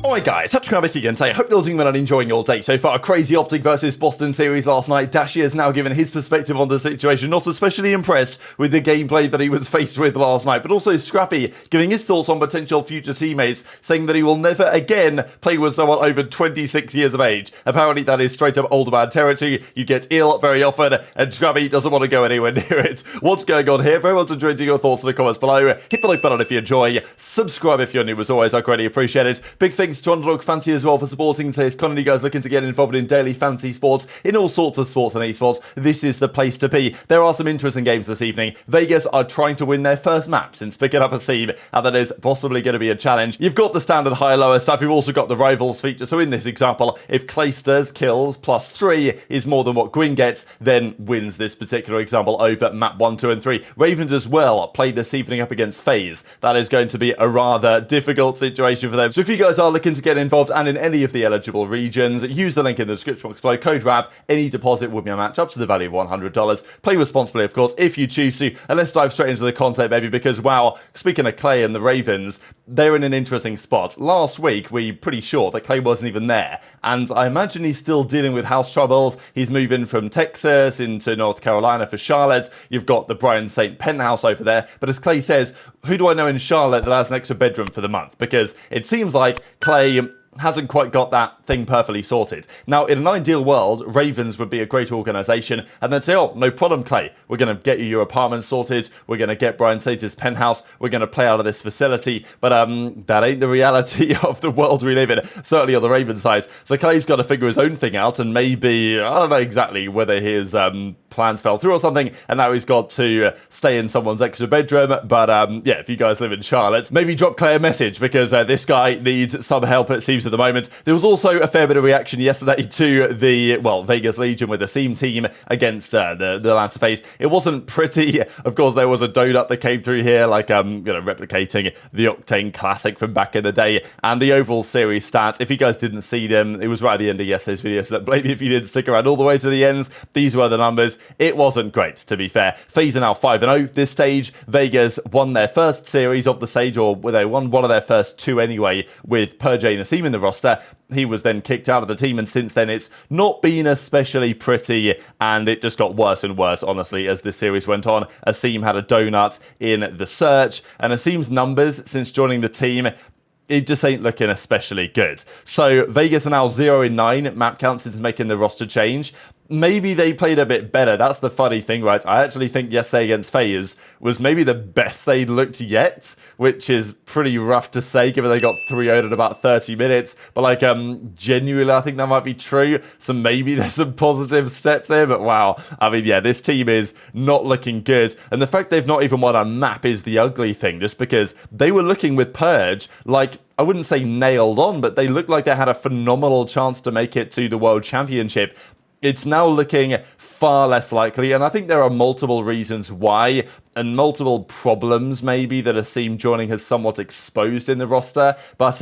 Alright guys, happy to come back again today. Hope you're doing well and enjoying your day so far. A crazy OpTic versus Boston series last night. Dashy has now given his perspective on the situation. Not especially impressed with the gameplay that he was faced with last night, but also Scrappy giving his thoughts on potential future teammates, saying that he will never again play with someone over 26 years of age. Apparently that is straight up older man territory. You get ill very often, and Scrappy doesn't want to go anywhere near it. What's going on here? Very well to join your thoughts in the comments below. Hit the like button if you enjoy. Subscribe if you're new as always. I greatly appreciate it. Big thanks to Underdog Fantasy as well for supporting today's content. You guys looking to get involved in daily fantasy sports, in all sorts of sports and esports, this is the place to be. There are some interesting games this evening. Vegas are trying to win their first map since picking up Asim, and that is possibly going to be a challenge. You've got the standard high-lower stuff. You've also got the rivals feature. So in this example, if Clayster's kills +3 is more than what Gwyn gets, then wins this particular example over map 1, 2, and 3. Ravens as well played this evening up against FaZe. That is going to be a rather difficult situation for them. So if you guys are looking to get involved and in any of the eligible regions, use the link in the description box below, code RAB. Any deposit will be a match up to the value of $100. Play responsibly, of course, if you choose to. And let's dive straight into the content, maybe, because, wow, speaking of Clay and the Ravens, they're in an interesting spot. Last week, we're pretty sure that Clay wasn't even there, and I imagine he's still dealing with house troubles. He's moving from Texas into North Carolina for Charlotte. You've got the Brian St. penthouse over there, but as Clay says, who do I know in Charlotte that has an extra bedroom for the month? Because it seems like Clay hasn't quite got that thing perfectly sorted. Now, in an ideal world, Ravens would be a great organisation, and they'd say, oh, no problem, Clay. We're going to get you your apartment sorted. We're going to get Brian Sage's penthouse. We're going to play out of this facility. But that ain't the reality of the world we live in, certainly on the Ravens side. So Clay's got to figure his own thing out, and maybe, I don't know exactly whether his plans fell through or something, and now he's got to stay in someone's extra bedroom. But yeah, if you guys live in Charlotte, maybe drop Clay a message, because this guy needs some help, it seems, at the moment. There was also a fair bit of reaction yesterday to the, well, Vegas Legion with the Asim team against the Atlanta FaZe. It wasn't pretty. Of course, there was a donut that came through here, like, replicating the Octane Classic from back in the day, and the overall series stats. If you guys didn't see them, it was right at the end of yesterday's video, so don't blame me if you didn't stick around all the way to the ends. These were the numbers. It wasn't great, to be fair. FaZe are now 5-0 this stage. Vegas won their first series of the stage, or they won one of their first two anyway, with Purge and Asim in the roster. He was then kicked out of the team, and since then it's not been especially pretty, and it just got worse and worse, honestly, as this series went on. Asim had a donut in the search, and Asim's numbers since joining the team, it just ain't looking especially good. So Vegas are now 0-9 at map count since making the roster change. Maybe they played a bit better. That's the funny thing, right? I actually think yesterday against FaZe was maybe the best they'd looked yet, which is pretty rough to say given they got 3-0'd in about 30 minutes. But like, genuinely, I think that might be true. So maybe there's some positive steps here, but wow. I mean, yeah, this team is not looking good. And the fact they've not even won a map is the ugly thing, just because they were looking with Purge like, I wouldn't say nailed on, but they looked like they had a phenomenal chance to make it to the World Championship. It's now looking far less likely, and I think there are multiple reasons why, and multiple problems maybe that Asim joining has somewhat exposed in the roster, but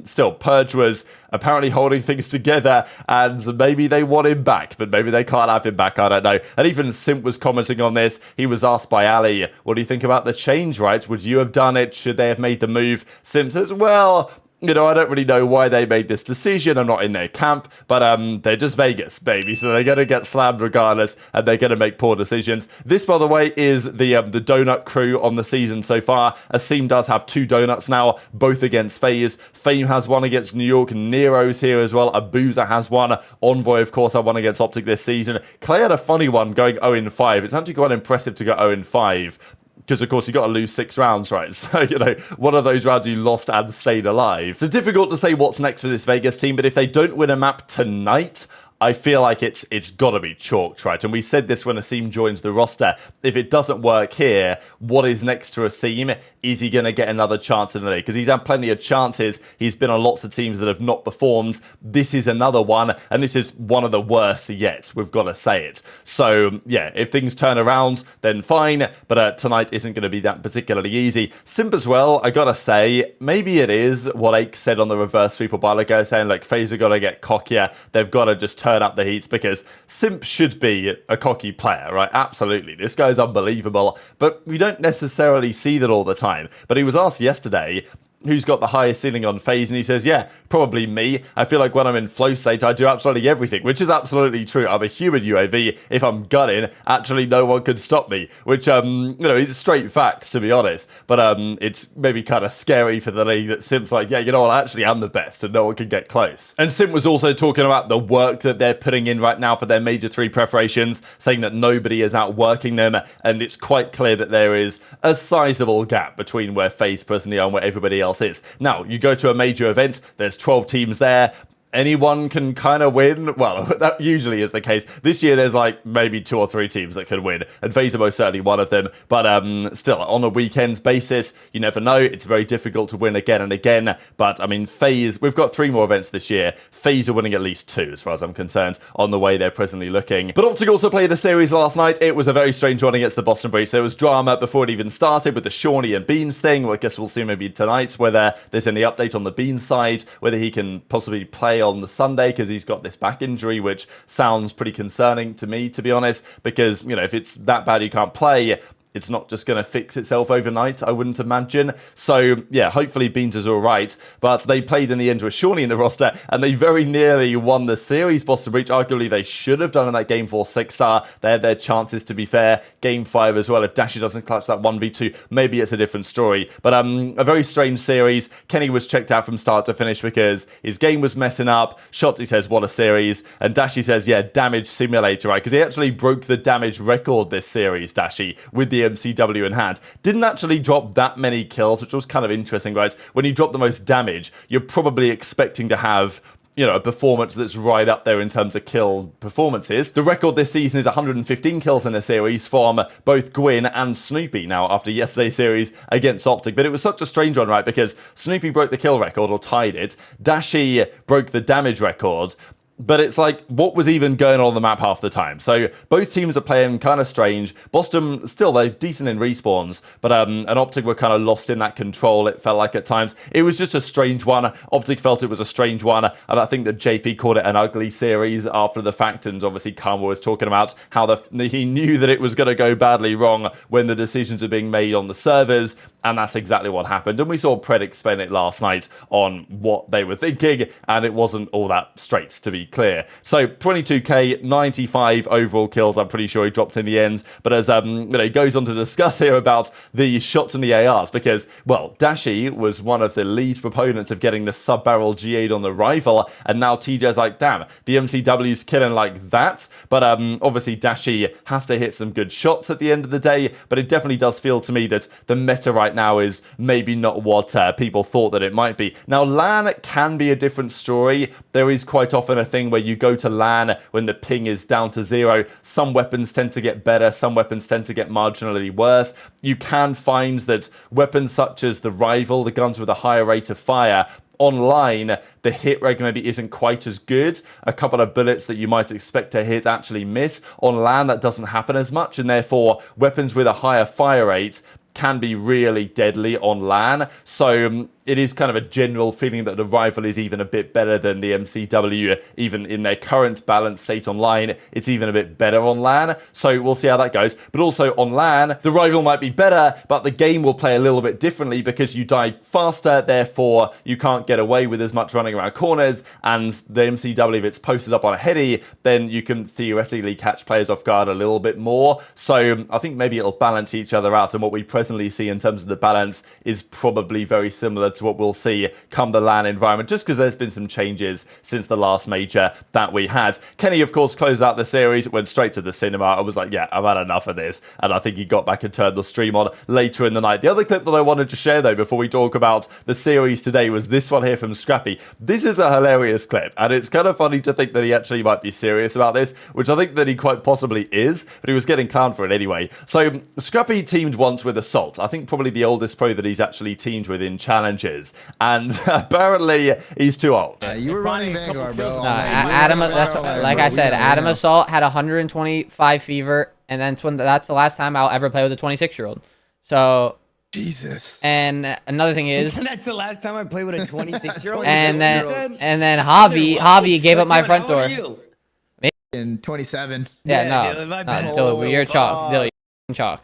still, Purge was apparently holding things together, and maybe they want him back, but maybe they can't have him back, I don't know. And even Simp was commenting on this. He was asked by Ali, what do you think about the change, right? Would you have done it? Should they have made the move? Simp says, well, you know, I don't really know why they made this decision. I'm not in their camp, but they're just Vegas, baby. So they're going to get slammed regardless, and they're going to make poor decisions. This, by the way, is the donut crew on the season so far. Asim does have 2 donuts now, both against FaZe. Fame has one against New York. Nero's here as well. aBeZy has one. Envoy, of course, had one against OpTic this season. Clay had a funny one going 0-5. It's actually quite impressive to go 0-5. Because, of course, you got to lose 6 rounds, right? So, you know, one of those rounds you lost and stayed alive. So difficult to say what's next for this Vegas team, but if they don't win a map tonight, I feel like it's got to be chalked, right? And we said this when Asim joins the roster. If it doesn't work here, what is next to Asim? Is he going to get another chance in the league? Because he's had plenty of chances. He's been on lots of teams that have not performed. This is another one, and this is one of the worst yet. We've got to say it. So, yeah, if things turn around, then fine. But tonight isn't going to be that particularly easy. Simp as well, I got to say, maybe it is what Ake said on the reverse sweep a while ago, saying, like, FaZe have got to get cockier. They've got to just turn up the heats, because Simp should be a cocky player, right? Absolutely. This guy's unbelievable, but we don't necessarily see that all the time. But he was asked yesterday who's got the highest ceiling on FaZe, and he says, yeah, probably me. I feel like when I'm in flow state, I do absolutely everything, which is absolutely true. I'm a human UAV. If I'm gunning, actually no one could stop me, which, you know, is straight facts, to be honest. But it's maybe kind of scary for the league that Simp's like, yeah, you know what, actually I'm the best, and no one can get close. And Simp was also talking about the work that they're putting in right now for their Major 3 preparations, saying that nobody is outworking them, and it's quite clear that there is a sizable gap between where FaZe personally are and where everybody else is. Now, you go to a major event, there's 12 teams there. Anyone can kind of win. Well, that usually is the case. This year, there's like maybe 2 or 3 teams that can win, and FaZe are most certainly one of them. But still, on a weekends basis, you never know. It's very difficult to win again and again. But I mean, FaZe, we've got 3 more events this year. FaZe are winning at least 2, as far as I'm concerned, on the way they're presently looking. But OpTic also played a series last night. It was a very strange one against the Boston Breach. There was drama before it even started with the Shawnee and Beans thing. Well, I guess we'll see maybe tonight whether there's any update on the Beans side, whether he can possibly play on the Sunday, because he's got this back injury, which sounds pretty concerning to me, to be honest, because, you know, if it's that bad you can't play, it's not just going to fix itself overnight, I wouldn't imagine. So, yeah, hopefully Beans is all right. But they played in the end with Shawnee in the roster, and they very nearly won the series. Boston Breach, arguably, they should have done in that game 4 6-star. They had their chances, to be fair. Game 5 as well. If Dashy doesn't clutch that 1v2, maybe it's a different story. But a very strange series. Kenny was checked out from start to finish because his game was messing up. Shotzzy says, what a series. And Dashy says, yeah, damage simulator, right? Because he actually broke the damage record this series, Dashy, with the MCW in hand. Didn't actually drop that many kills, which was kind of interesting, right? When you drop the most damage, you're probably expecting to have, you know, a performance that's right up there in terms of kill performances. The record this season is 115 kills in a series from both Gwyn and Snoopy now after yesterday's series against OpTic. But it was such a strange one, right? Because Snoopy broke the kill record, or tied it. Dashy broke the damage record. But it's like, what was even going on the map half the time? So both teams are playing kind of strange. Boston, still, they're decent in respawns, but and OpTic were kind of lost in that control, it felt like at times. It was just a strange one. OpTic felt it was a strange one, and I think that JP called it an ugly series after the fact, and obviously Karma was talking about how he knew that it was going to go badly wrong when the decisions are being made on the servers, and that's exactly what happened. And we saw Pred explain it last night on what they were thinking, and it wasn't all that straight, to be clear. So 22k, 95 overall kills. I'm pretty sure he dropped in the end. But as you know, he goes on to discuss here about the shots and the ARs, because, well, Dashy was one of the lead proponents of getting the sub-barrel G8 on the rifle, and now TJ's like, damn, the MCW's killing like that. But obviously Dashy has to hit some good shots at the end of the day, but it definitely does feel to me that the meta right now is maybe not what people thought that it might be. Now, LAN can be a different story. There is quite often a thing where you go to LAN when the ping is down to 0. Some weapons tend to get better, some weapons tend to get marginally worse. You can find that weapons such as the Rival, the guns with a higher rate of fire, online, the hit reg maybe isn't quite as good. A couple of bullets that you might expect to hit actually miss. On LAN, that doesn't happen as much, and therefore weapons with a higher fire rate can be really deadly on LAN. So it is kind of a general feeling that the Rival is even a bit better than the MCW, even in their current balanced state online. It's even a bit better on LAN, so we'll see how that goes. But also on LAN, the Rival might be better, but the game will play a little bit differently because you die faster, therefore you can't get away with as much running around corners, and the MCW, if it's posted up on a heady, then you can theoretically catch players off guard a little bit more. So I think maybe it'll balance each other out, and what we presently see in terms of the balance is probably very similar to what we'll see come the LAN environment, just because there's been some changes since the last major that we had. Kenny, of course, closed out the series, went straight to the cinema. I was like, yeah, I've had enough of this, and I think he got back and turned the stream on later in the night. The other clip that I wanted to share, though, before we talk about the series today, was this one here from Scrappy. This is a hilarious clip, and it's kind of funny to think that he actually might be serious about this, which I think that he quite possibly is, but he was getting clowned for it anyway. So Scrappy teamed once with Assault, I think probably the oldest pro that he's actually teamed with in challenges, and apparently he's too old. You were running Vanguard, bro. Adam, like I said, Adam Assault had 125 fever, and then that's the last time I'll ever play with a 26-year-old. So Jesus. And another thing is that's the last time I played with a 26-year-old. and then Javi gave up my front door. In 27. Yeah, no, Dylan, you're chalk. Dylan, you're chalk.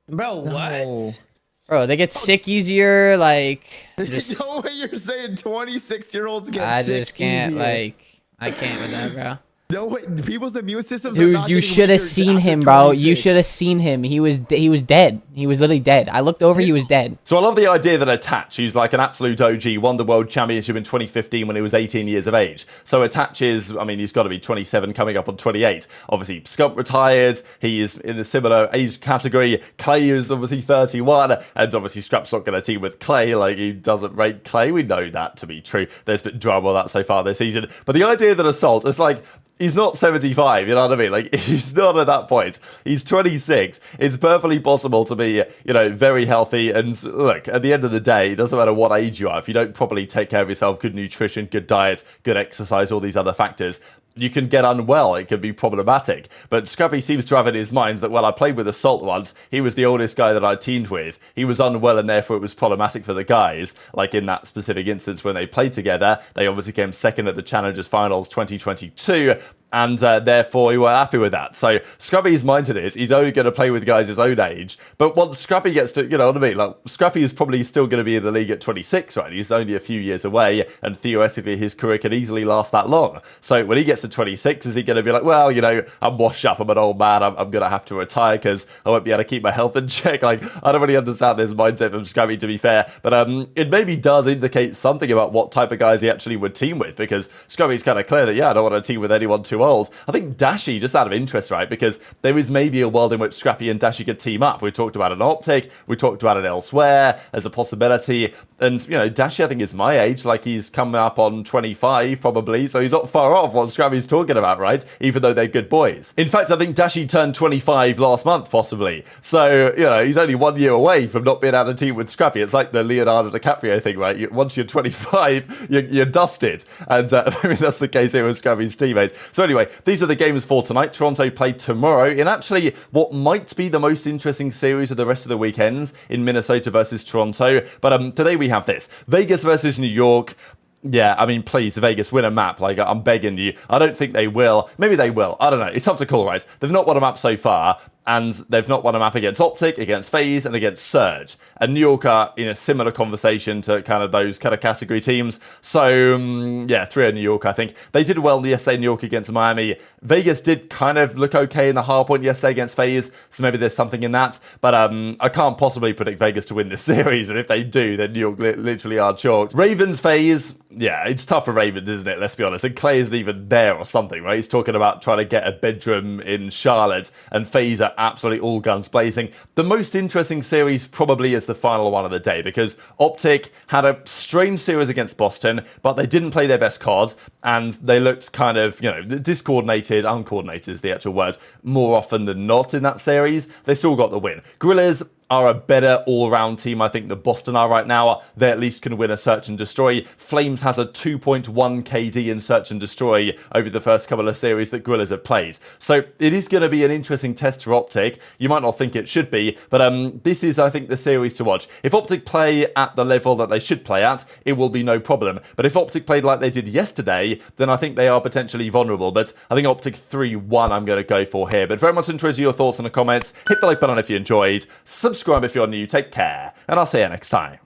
Bro, what? Bro, they get sick easier. Like, just, No way you're saying 26-year-olds get I sick just can't. easier. Like, I can't with that, bro. No way. People's immune systems are Dude, not you getting should have weaker seen after him, bro. You 26. should have seen him. He was dead. He was literally dead. I looked over. He was dead. So I love the idea that Attach, who's like an absolute OG, won the World Championship in 2015 when he was 18 years of age. So Attach is, I mean, he's got to be 27 coming up on 28. Obviously, Scump retired. He is in a similar age category. Clay is obviously 31. And obviously, Scrap's not going to team with Clay. Like, he doesn't rate Clay. We know that to be true. There's been drama on that so far this season. But the idea that Assault is like, he's not 75, you know what I mean? Like, he's not at that point. He's 26. It's perfectly possible to be, you know, very healthy. And look, at the end of the day, it doesn't matter what age you are. If you don't properly take care of yourself, good nutrition, good diet, good exercise, all these other factors, you can get unwell. It can be problematic. But Scrappy seems to have in his mind that, well, I played with Assault once. He was the oldest guy that I teamed with. He was unwell, and therefore it was problematic for the guys. Like in that specific instance when they played together, they obviously came second at the Challengers Finals 2022. And therefore, we weren't happy with that. So Scrappy's mindset is he's only going to play with guys his own age. But once Scrappy gets to, you know what I mean? Like, Scrappy is probably still going to be in the league at 26, right? He's only a few years away, and theoretically, his career could easily last that long. So when he gets to 26, is he going to be like, well, you know, I'm washed up, I'm an old man, I'm going to have to retire because I won't be able to keep my health in check? Like, I don't really understand this mindset from Scrappy, to be fair. But it maybe does indicate something about what type of guys he actually would team with, because Scrappy's kind of clear that, yeah, I don't want to team with anyone too old. I think Dashy, just out of interest, right? Because there is maybe a world in which Scrappy and Dashy could team up. We talked about it in OpTic, we talked about it elsewhere as a possibility. And, you know, Dashy, I think, is my age. Like, he's coming up on 25, probably. So he's not far off what Scrappy's talking about, right? Even though they're good boys. In fact, I think Dashy turned 25 last month, possibly. So, you know, he's only 1 year away from not being able to team with Scrappy. It's like the Leonardo DiCaprio thing, right? Once you're 25, you're dusted. And I mean, that's the case here with Scrappy's teammates. So anyway, these are the games for tonight. Toronto play tomorrow in actually what might be the most interesting series of the rest of the weekends in Minnesota versus Toronto. But today we have this. Vegas versus New York. Yeah, I mean, please, Vegas, win a map. Like, I'm begging you. I don't think they will. Maybe they will. I don't know. It's tough to call, right? They've not won a map so far, and they've not won a map against OpTic, against FaZe, and against Surge. And New York are in a similar conversation to kind of those kind of category teams. So, yeah, 3 New York, I think. They did well yesterday, New York against Miami. Vegas did kind of look okay in the hard point yesterday against FaZe, so maybe there's something in that. But I can't possibly predict Vegas to win this series, and if they do, then New York literally are chalked. Ravens, FaZe, yeah, it's tough for Ravens, isn't it? Let's be honest. And Clay isn't even there or something, right? He's talking about trying to get a bedroom in Charlotte, and FaZe are absolutely all guns blazing. The most interesting series probably is the final one of the day, because OpTic had a strange series against Boston, but they didn't play their best cards, and they looked kind of, you know, discoordinated, uncoordinated is the actual word, more often than not in that series. They still got the win. Gorillas are a better all-round team, I think, than Boston are right now. They at least can win a Search and Destroy. Flames has a 2.1 KD in Search and Destroy over the first couple of series that Gorillas have played. So it is going to be an interesting test for OpTic. You might not think it should be, but this is, I think, the series to watch. If OpTic play at the level that they should play at, it will be no problem. But if OpTic played like they did yesterday, then I think they are potentially vulnerable. But I think OpTic 3-1 I'm going to go for here. But very much interested in your thoughts in the comments. Hit the like button if you enjoyed. Subscribe if you're new. Take care, and I'll see you next time.